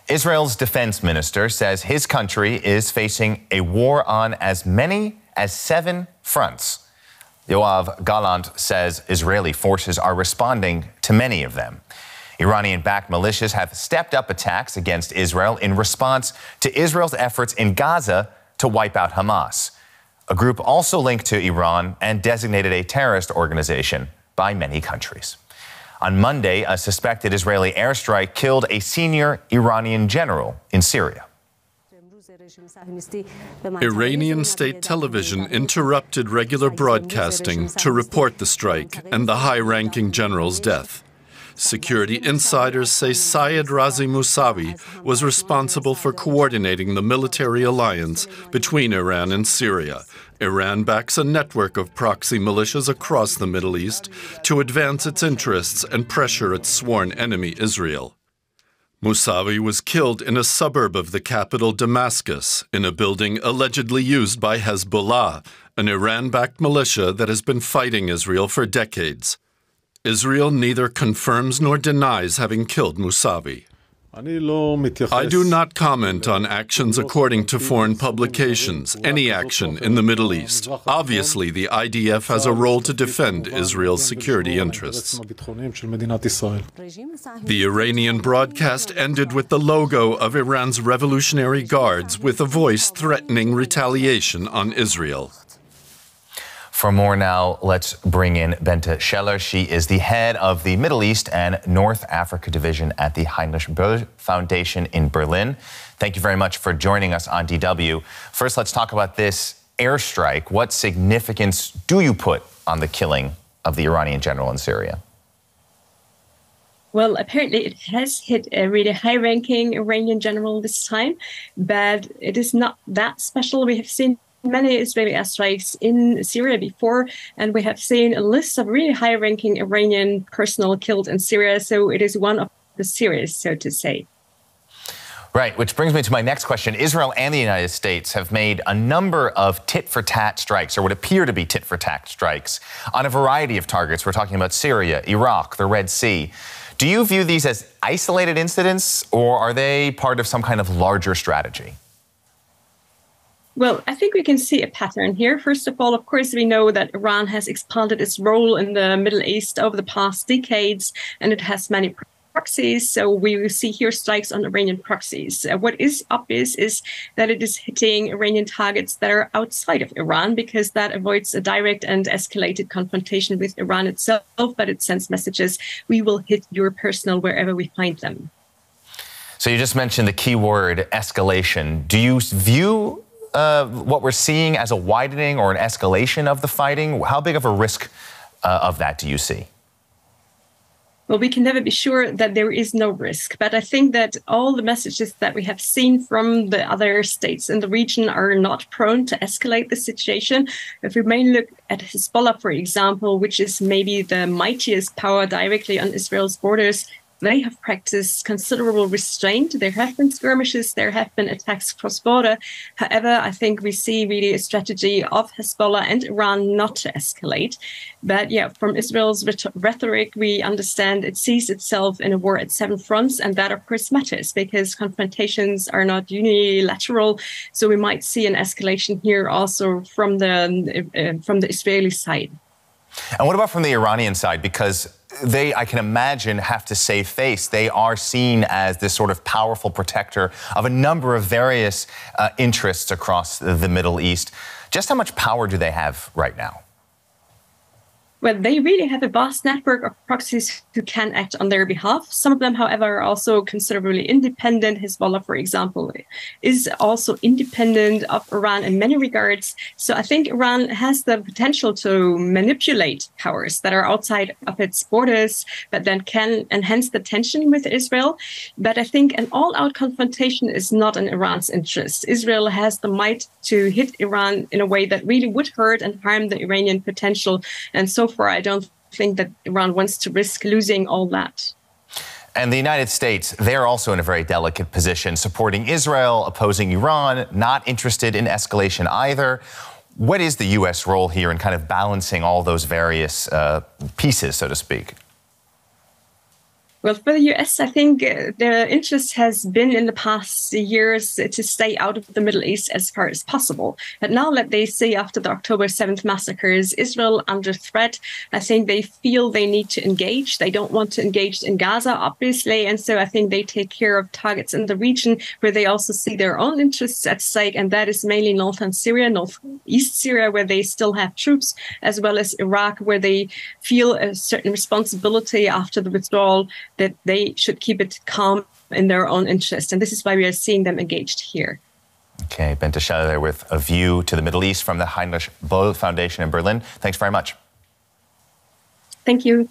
Israel's defense minister says his country is facing a war on as many as 7 fronts. Yoav Gallant says Israeli forces are responding to many of them. Iranian-backed militias have stepped up attacks against Israel in response to Israel's efforts in Gaza to wipe out Hamas, a group also linked to Iran and designated a terrorist organization by many countries. On Monday, a suspected Israeli airstrike killed a senior Iranian general in Syria. Iranian state television interrupted regular broadcasting to report the strike and the high-ranking general's death. Security insiders say Sayed Razi Mousavi was responsible for coordinating the military alliance between Iran and Syria. Iran backs a network of proxy militias across the Middle East to advance its interests and pressure its sworn enemy, Israel. Mousavi was killed in a suburb of the capital, Damascus, in a building allegedly used by Hezbollah, an Iran-backed militia that has been fighting Israel for decades. Israel neither confirms nor denies having killed Mousavi. I do not comment on actions according to foreign publications, any action in the Middle East. Obviously, the IDF has a role to defend Israel's security interests. The Iranian broadcast ended with the logo of Iran's Revolutionary Guards with a voice threatening retaliation on Israel. For more now, let's bring in Bente Scheller. She is the head of the Middle East and North Africa Division at the Heinrich Böll Foundation in Berlin. Thank you very much for joining us on DW. First, let's talk about this airstrike. What significance do you put on the killing of the Iranian general in Syria? Well, apparently it has hit a really high-ranking Iranian general this time, but it is not that special. We have seen many Israeli airstrikes in Syria before, and we have seen a list of really high-ranking Iranian personnel killed in Syria, so it is one of the series, so to say. Right, which brings me to my next question. Israel and the United States have made a number of tit-for-tat strikes, or what appear to be tit-for-tat strikes, on a variety of targets. We're talking about Syria, Iraq, the Red Sea. Do you view these as isolated incidents, or are they part of some kind of larger strategy? Well, I think we can see a pattern here. First of all, of course, we know that Iran has expanded its role in the Middle East over the past decades, and it has many proxies. So we will see here strikes on Iranian proxies. What is obvious is that it is hitting Iranian targets that are outside of Iran, because that avoids a direct and escalated confrontation with Iran itself, but it sends messages: we will hit your personnel wherever we find them. So you just mentioned the key word, escalation. Do you view what we're seeing as a widening or an escalation of the fighting? How big of a risk of that do you see? Well, we can never be sure that there is no risk, but I think that all the messages that we have seen from the other states in the region are not prone to escalate the situation. If we may look at Hezbollah, for example, which is maybe the mightiest power directly on Israel's borders, they have practiced considerable restraint. There have been skirmishes, there have been attacks cross-border. However, I think we see really a strategy of Hezbollah and Iran not to escalate. But yeah, from Israel's rhetoric, we understand it sees itself in a war at 7 fronts, and that of course matters because confrontations are not unilateral. So we might see an escalation here also from the Israeli side. And what about from the Iranian side? Because they, I can imagine, have to save face. They are seen as this sort of powerful protector of a number of various interests across the Middle East. Just how much power do they have right now? Well, they really have a vast network of proxies who can act on their behalf. Some of them, however, are also considerably independent. Hezbollah, for example, is also independent of Iran in many regards. So I think Iran has the potential to manipulate powers that are outside of its borders, but then can enhance the tension with Israel. But I think an all-out confrontation is not in Iran's interest. Israel has the might to hit Iran in a way that really would hurt and harm the Iranian potential. And so far, I don't think that Iran wants to risk losing all that. And the United States, they're also in a very delicate position, supporting Israel, opposing Iran, not interested in escalation either. What is the U.S. role here in kind of balancing all those various pieces, so to speak? Well, for the US, I think the interest has been in the past years to stay out of the Middle East as far as possible. But now that they see after the October 7th massacres, Israel under threat, I think they feel they need to engage. They don't want to engage in Gaza, obviously. And so I think they take care of targets in the region where they also see their own interests at stake. And that is mainly northern Syria, northeast Syria, where they still have troops, as well as Iraq, where they feel a certain responsibility after the withdrawal that they should keep it calm in their own interest. And this is why we are seeing them engaged here. Okay, Bente Scheller there with a view to the Middle East from the Heinrich Böll Foundation in Berlin. Thanks very much. Thank you.